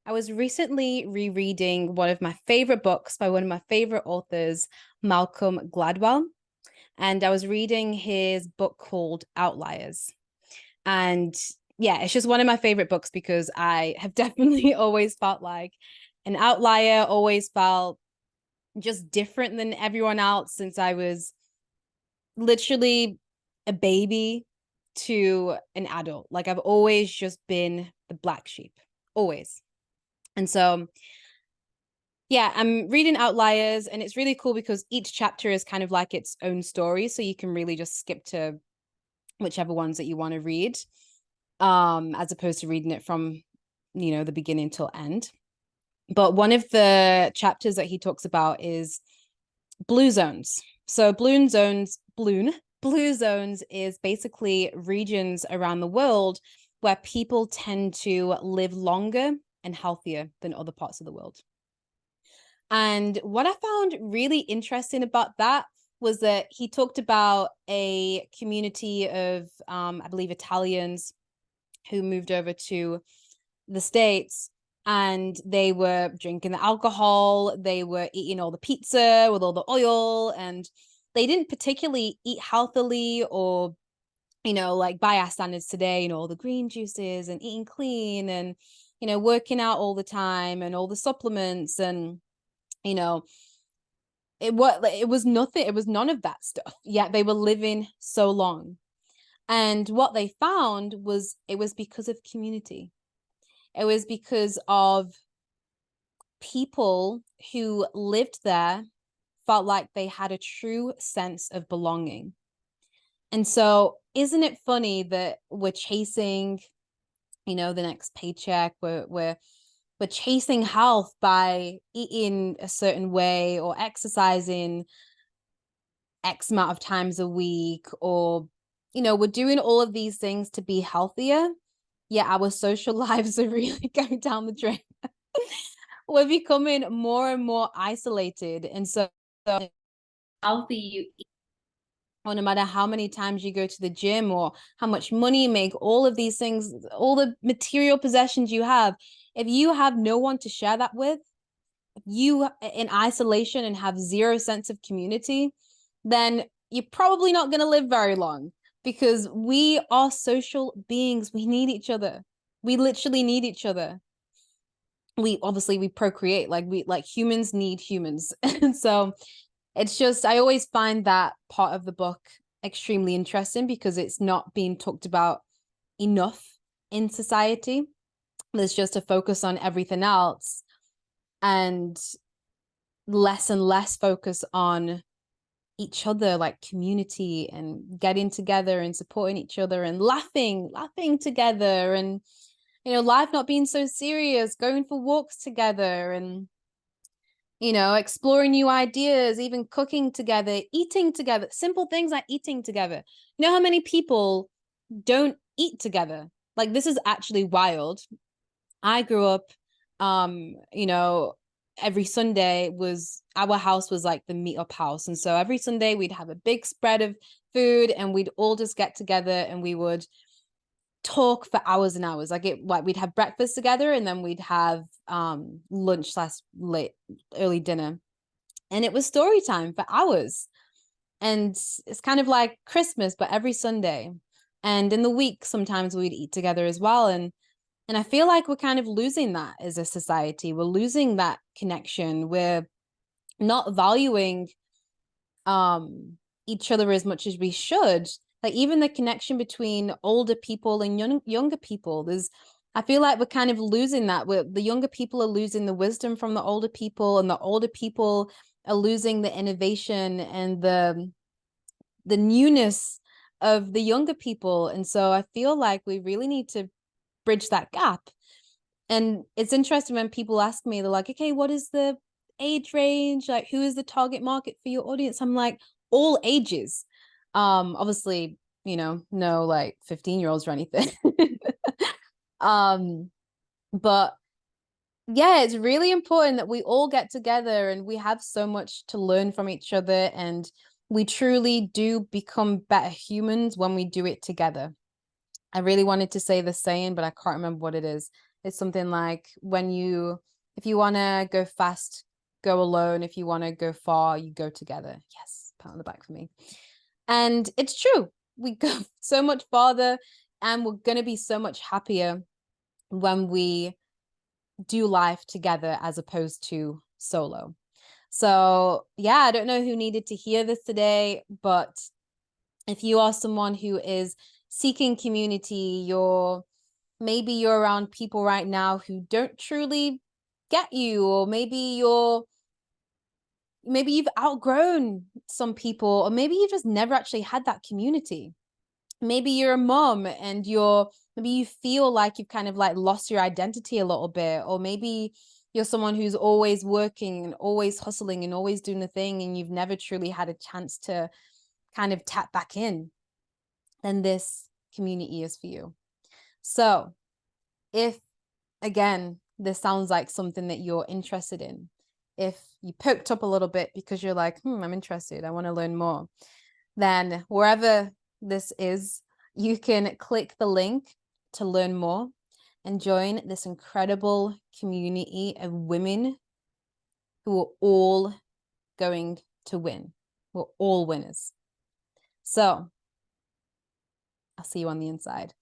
I was recently rereading one of my favorite books by one of my favorite authors, Malcolm Gladwell. And I was reading his book called Outliers. And yeah, it's just one of my favorite books because I have definitely always felt like an outlier, always felt just different than everyone else since I was literally a baby to an adult. Like I've always just been the black sheep, always. And so yeah, I'm reading Outliers, and it's really cool because each chapter is kind of like its own story. So you can really just skip to whichever ones that you want to read, as opposed to reading it from, the beginning till end. But one of the chapters that he talks about is blue zones. So blue zones is basically regions around the world where people tend to live longer and healthier than other parts of the world. And what I found really interesting about that was that he talked about a community of, I believe, Italians who moved over to the States, and they were drinking the alcohol, they were eating all the pizza with all the oil, and they didn't particularly eat healthily or, like by our standards today, all the green juices and eating clean and, working out all the time and all the supplements and, you know, it was nothing, it was none of that stuff, yet they were living so long. And what they found was it was because of community. It was because of people who lived there felt like they had a true sense of belonging. And so isn't it funny that we're chasing, the next paycheck, we're chasing health by eating a certain way or exercising X amount of times a week, or, we're doing all of these things to be healthier. Yeah, our social lives are really going down the drain. We're becoming more and more isolated. And so healthy you eat, or no matter how many times you go to the gym or how much money you make, all of these things, all the material possessions you have, if you have no one to share that with, if you in isolation and have zero sense of community, then you're probably not going to live very long, because we are social beings. We need each other. We literally need each other. We procreate, like humans need humans. And so it's just, I always find that part of the book extremely interesting because it's not being talked about enough in society. There's just a focus on everything else and less focus on each other, like community and getting together and supporting each other and laughing together, and life not being so serious, going for walks together and exploring new ideas, even cooking together, eating together, simple things like eating together. You know how many people don't eat together? Like, this is actually wild. I grew up, you know, every Sunday was, our house was like the meet up house. And so every Sunday we'd have a big spread of food and we'd all just get together and we would talk for hours and hours. Like we'd have breakfast together and then we'd have lunch slash late early dinner. And it was story time for hours. And it's kind of like Christmas, but every Sunday. And in the week, sometimes we'd eat together as well. And I feel like we're kind of losing that as a society. We're losing that connection. We're not valuing each other as much as we should. Like even the connection between older people and younger people. I feel like we're kind of losing that. The younger people are losing the wisdom from the older people, and the older people are losing the innovation and the newness of the younger people. And so I feel like we really need to bridge that gap. And it's interesting when people ask me, they're like, okay, what is the age range? Like, who is the target market for your audience? I'm like, all ages. Obviously, no like 15-year-olds or anything. um, but yeah, it's really important that we all get together, and we have so much to learn from each other, and we truly do become better humans when we do it together. I really wanted to say the saying, but I can't remember what it is. It's something like if you want to go fast, go alone. If you want to go far, you go together. Yes, pat on the back for me. And it's true. We go so much farther and we're going to be so much happier when we do life together as opposed to solo. So, yeah, I don't know who needed to hear this today, but if you are someone who is seeking community, maybe you're around people right now who don't truly get you, or maybe you've outgrown some people, or maybe you just never actually had that community. Maybe you're a mom and maybe you feel like you've kind of like lost your identity a little bit, or maybe you're someone who's always working and always hustling and always doing the thing, and you've never truly had a chance to kind of tap back in. Then this community is for you. So if, again, this sounds like something that you're interested in, if you poked up a little bit because you're like, I'm interested, I want to learn more, then wherever this is, you can click the link to learn more and join this incredible community of women who are all going to win. We're all winners. So I'll see you on the inside.